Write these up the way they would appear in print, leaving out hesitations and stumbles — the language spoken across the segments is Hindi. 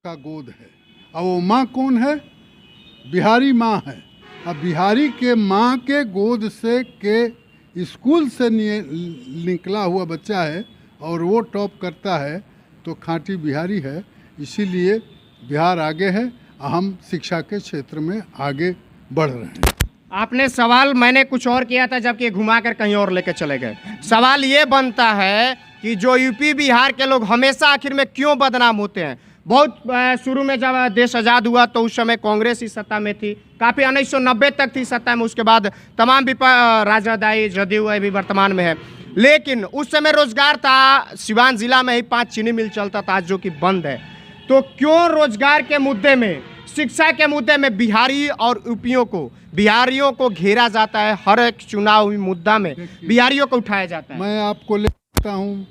का गोद है। और वो माँ कौन है? बिहारी माँ है। अब बिहारी के माँ के गोद से के स्कूल से निकला हुआ बच्चा है और वो टॉप करता है तो खाँटी बिहारी है। इसीलिए बिहार आगे है, हम शिक्षा के क्षेत्र में आगे बढ़ रहे हैं। आपने सवाल मैंने कुछ और किया था जबकि घुमा कर कहीं और लेकर चले गए। सवाल ये बनता है कि जो यूपी बिहार के लोग हमेशा आखिर में क्यों बदनाम होते हैं। बहुत शुरू में जब देश आज़ाद हुआ तो उस समय कांग्रेस ही सत्ता में थी, काफ़ी 1990 तक थी सत्ता में। उसके बाद तमाम राजद आई, जदयू अभी वर्तमान में है। लेकिन उस समय रोजगार था, सिवान जिला में ही 5 चीनी मिल चलता था जो कि बंद है। तो क्यों रोजगार के मुद्दे में, शिक्षा के मुद्दे में बिहारी और बिहारियों को घेरा जाता है। हर एक चुनावी मुद्दा में बिहारियों को उठाया जाता है। मैं आपको लेता हूँ,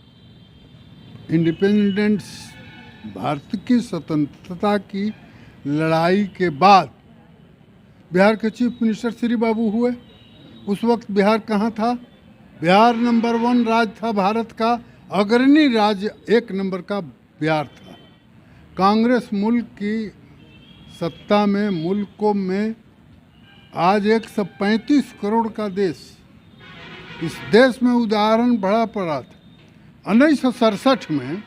इंडिपेंडेंस भारत की स्वतंत्रता की लड़ाई के बाद बिहार के चीफ मिनिस्टर श्री बाबू हुए। उस वक्त बिहार कहाँ था? बिहार नंबर 1 राज्य था, भारत का अग्रणी राज्य 1 नंबर का बिहार था। कांग्रेस मुल्क की सत्ता में, मुल्कों में आज 135 करोड़ का देश, इस देश में उदाहरण बड़ा पड़ा था। 1967 में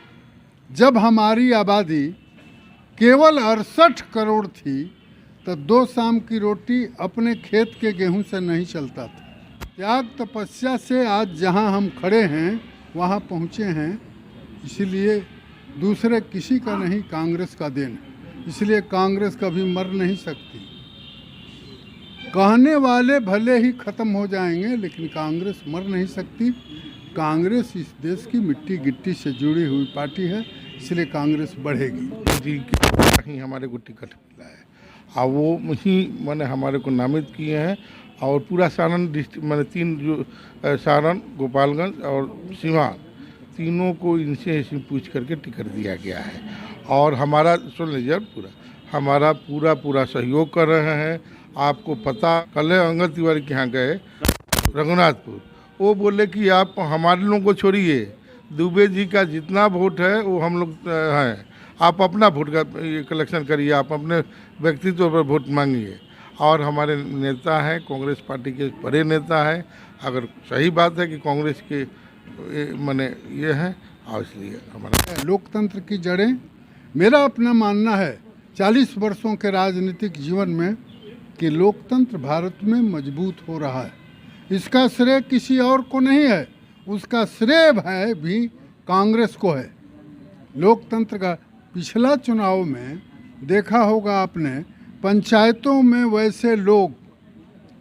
जब हमारी आबादी केवल 68 करोड़ थी तो 2 शाम की रोटी अपने खेत के गेहूं से नहीं चलता था। त्याग तपस्या से आज जहां हम खड़े हैं वहां पहुंचे हैं। इसलिए दूसरे किसी का नहीं, कांग्रेस का देन है। इसलिए कांग्रेस कभी मर नहीं सकती। कहने वाले भले ही ख़त्म हो जाएंगे लेकिन कांग्रेस मर नहीं सकती। कांग्रेस इस देश की मिट्टी गिट्टी से जुड़ी हुई पार्टी है, इसलिए कांग्रेस बढ़ेगी। जी कहीं हमारे को टिकट मिला है और वो ही मैंने हमारे को नामित किए हैं। और पूरा सारण डिस्ट्रिक्ट मैंने 3 जो सारण, गोपालगंज और सीवान, तीनों को इनसे पूछ करके टिकट दिया गया है। और हमारा सुन लीजिए हमारा पूरा सहयोग कर रहे हैं। आपको पता, कल अंगद तिवारी के यहाँ गए रघुनाथपुर, वो बोले कि आप हमारे लोगों को छोड़िए, दुबे जी का जितना वोट है वो हम लोग हैं, आप अपना वोट का कलेक्शन करिए, आप अपने व्यक्तित्व पर वोट मांगिए। और हमारे नेता हैं, कांग्रेस पार्टी के बड़े नेता हैं। अगर सही बात है कि कांग्रेस के माने ये हैं, और इसलिए हमारा लोकतंत्र की जड़ें, मेरा अपना मानना है 40 वर्षों के राजनीतिक जीवन में कि लोकतंत्र भारत में मजबूत हो रहा है। इसका श्रेय किसी और को नहीं है, उसका श्रेय है भी कांग्रेस को है। लोकतंत्र का पिछला चुनाव में देखा होगा आपने, पंचायतों में वैसे लोग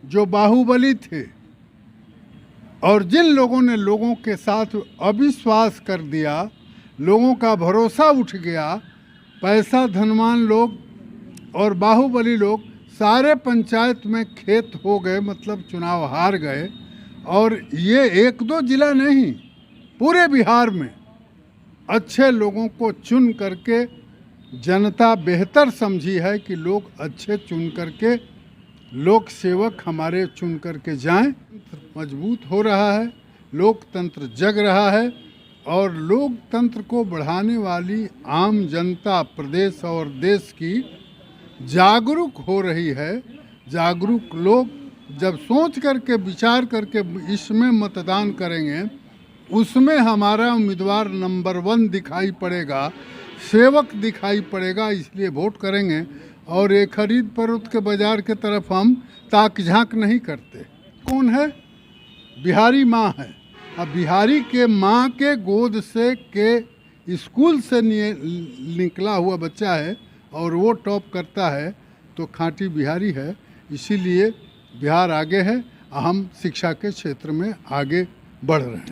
जो बाहुबली थे और जिन लोगों ने लोगों के साथ अविश्वास कर दिया, लोगों का भरोसा उठ गया, पैसा धनवान लोग और बाहुबली लोग सारे पंचायत में खेत हो गए, मतलब चुनाव हार गए। और ये 1-2 जिला नहीं, पूरे बिहार में अच्छे लोगों को चुन करके जनता बेहतर समझी है कि लोग अच्छे चुन करके, लोक सेवक हमारे चुन करके जाएं। मजबूत हो रहा है, लोकतंत्र जग रहा है और लोकतंत्र को बढ़ाने वाली आम जनता प्रदेश और देश की जागरूक हो रही है। जागरूक लोग जब सोच करके, विचार करके इसमें मतदान करेंगे, उसमें हमारा उम्मीदवार नंबर 1 दिखाई पड़ेगा, सेवक दिखाई पड़ेगा, इसलिए वोट करेंगे। और ये खरीद फरोख्त के बाज़ार के तरफ हम ताक झांक नहीं करते। कौन है? बिहारी माँ है। अब बिहारी के माँ के गोद से के स्कूल से निकला हुआ बच्चा है और वो टॉप करता है तो खाँटी बिहारी है। इसीलिए बिहार आगे है, हम शिक्षा के क्षेत्र में आगे बढ़ रहे हैं।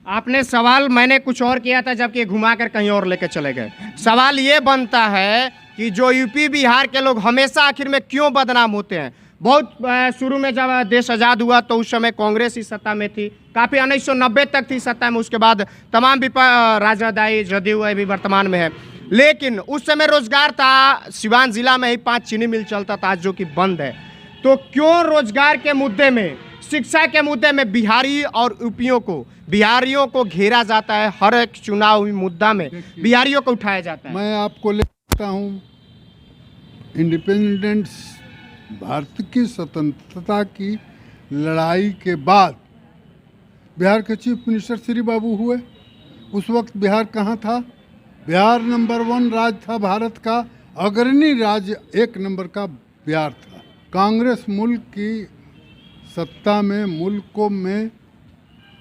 आपने सवाल मैंने कुछ और किया था जबकि घुमा कर कहीं और लेकर चले गए। सवाल ये बनता है कि जो यूपी बिहार के लोग हमेशा आखिर में क्यों बदनाम होते हैं। बहुत शुरू में जब देश आज़ाद हुआ तो उस समय कांग्रेस ही सत्ता में थी, काफ़ी 1990 तक थी सत्ता में। उसके बाद तमाम राजद आई, जदयू अभी वर्तमान में है। लेकिन उस समय रोजगार था, सिवान जिला में ही 5 चीनी मिल चलता था जो कि बंद है। तो क्यों रोजगार के मुद्दे में, शिक्षा के मुद्दे में बिहारियों को घेरा जाता है। हर एक चुनावी मुद्दा में बिहारियों को उठाया जाता है। मैं आपको समझता हूँ इंडिपेंडेंस भारत की स्वतंत्रता की लड़ाई के बाद बिहार के चीफ मिनिस्टर श्री बाबू हुए। उस वक्त बिहार कहाँ था? बिहार नंबर 1 राज्य था भारत का, अग्रणी राज्य 1 नंबर का बिहार था। कांग्रेस मुल्क की सत्ता में, मुल्कों में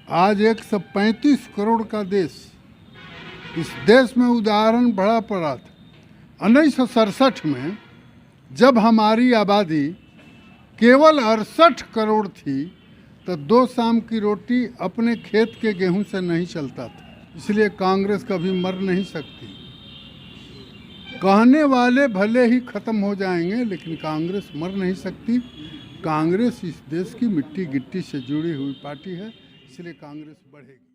आज 135 करोड़ का देश, इस देश में उदाहरण बड़ा पड़ा था। 1967 में जब हमारी आबादी केवल 68 करोड़ थी तो 2 शाम की रोटी अपने खेत के गेहूं से नहीं चलता था। इसलिए कांग्रेस कभी मर नहीं सकती। कहने वाले भले ही खत्म हो जाएंगे लेकिन कांग्रेस मर नहीं सकती। कांग्रेस इस देश की मिट्टी गिट्टी से जुड़ी हुई पार्टी है, इसलिए कांग्रेस बढ़ेगी।